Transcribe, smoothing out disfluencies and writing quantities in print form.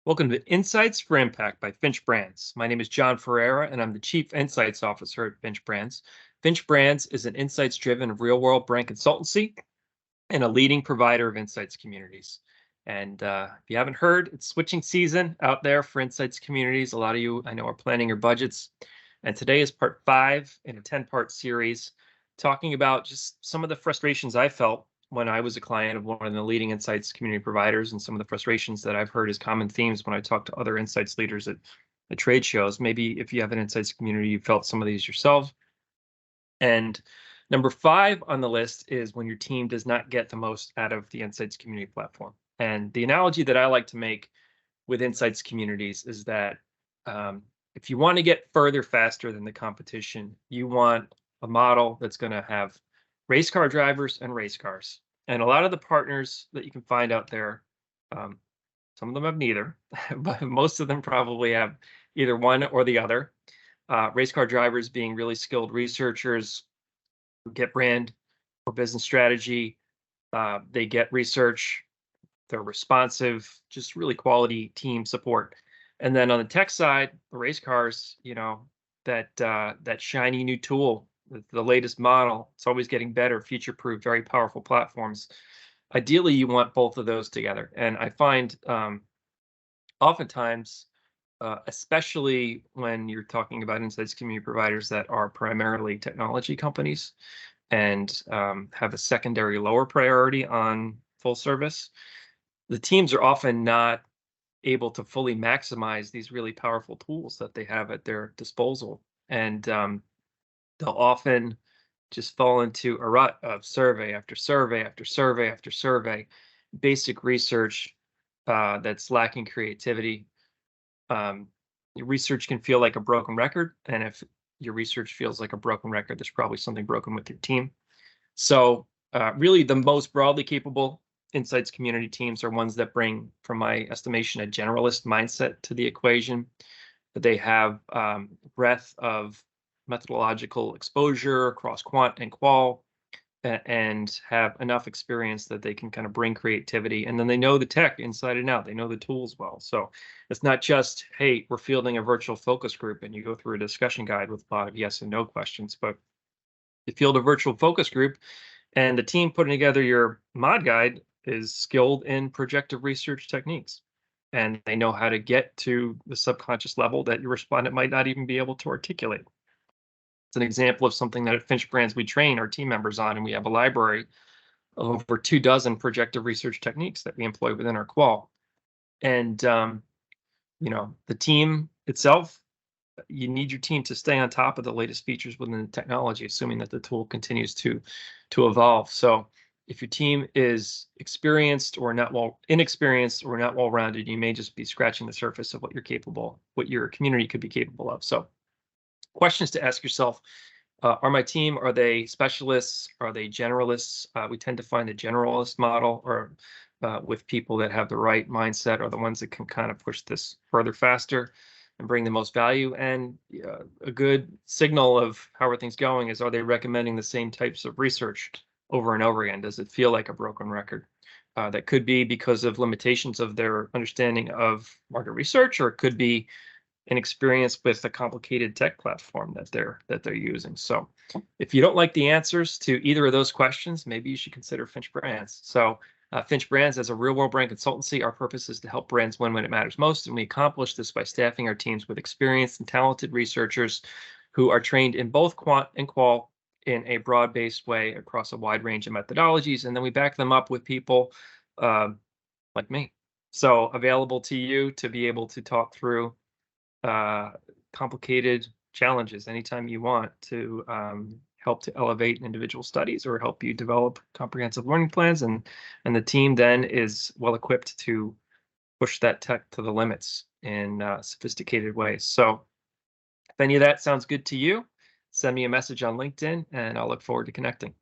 Welcome to Insights for Impact by Finch Brands. My name is John Ferreira, and I'm the Chief Insights Officer at Finch Brands. Finch Brands is an insights driven real world brand consultancy and a leading provider of insights communities. And if you haven't heard, it's switching season out there for insights communities. A lot of you, I know, are planning your budgets. And today is part 5 in a 10-part series talking about just some of the frustrations I felt when I was a client of one of the leading insights community providers, and some of the frustrations that I've heard as common themes when I talk to other insights leaders at trade shows. Maybe if you have an insights community, you felt some of these yourself. And number 5 on the list is when your team does not get the most out of the insights community platform. And the analogy that I like to make with insights communities is that if you want to get further faster than the competition, you want a model that's going to have race car drivers and race cars. And a lot of the partners that you can find out there, some of them have neither, but most of them probably have either one or the other. Race car drivers being really skilled researchers who get brand or business strategy. They get research. They're responsive, just really quality team support. And then on the tech side, the race cars, that shiny new tool, the latest model, it's always getting better, future-proof, very powerful platforms. Ideally, you want both of those together. And I find oftentimes, especially when you're talking about insights community providers that are primarily technology companies and have a secondary lower priority on full service, the teams are often not able to fully maximize these really powerful tools that they have at their disposal. And they'll often just fall into a rut of survey after survey after survey after survey, basic research that's lacking creativity. Your research can feel like a broken record. And if your research feels like a broken record, there's probably something broken with your team. So really the most broadly capable insights community teams are ones that bring, from my estimation, a generalist mindset to the equation. That they have breadth of methodological exposure across quant and qual, and have enough experience that they can kind of bring creativity. And then they know the tech inside and out. They know the tools well. So it's not just, hey, we're fielding a virtual focus group and you go through a discussion guide with a lot of yes and no questions, but you field a virtual focus group and the team putting together your mod guide is skilled in projective research techniques. And they know how to get to the subconscious level that your respondent might not even be able to articulate. It's an example of something that at Finch Brands we train our team members on, and we have a library of over 24 projective research techniques that we employ within our qual. And the team itself, you need your team to stay on top of the latest features within the technology, assuming that the tool continues to evolve. So if your team is inexperienced or not well-rounded, you may just be scratching the surface of what your community could be capable of. So questions to ask yourself: are my team, are they specialists? Are they generalists? We tend to find the generalist model, or with people that have the right mindset, are the ones that can kind of push this further faster and bring the most value. And a good signal of how are things going is, are they recommending the same types of research over and over again? Does it feel like a broken record? That could be because of limitations of their understanding of market research, or it could be an experience with a complicated tech platform that they're using. So if you don't like the answers to either of those questions, maybe you should consider Finch Brands. So Finch Brands, as a real world brand consultancy, our purpose is to help brands win when it matters most. And we accomplish this by staffing our teams with experienced and talented researchers who are trained in both quant and qual in a broad-based way across a wide range of methodologies. And then we back them up with people like me. So available to you to be able to talk through complicated challenges anytime you want, to help to elevate individual studies or help you develop comprehensive learning plans. And the team then is well equipped to push that tech to the limits in sophisticated ways. So if any of that sounds good to you, send me a message on LinkedIn and I'll look forward to connecting.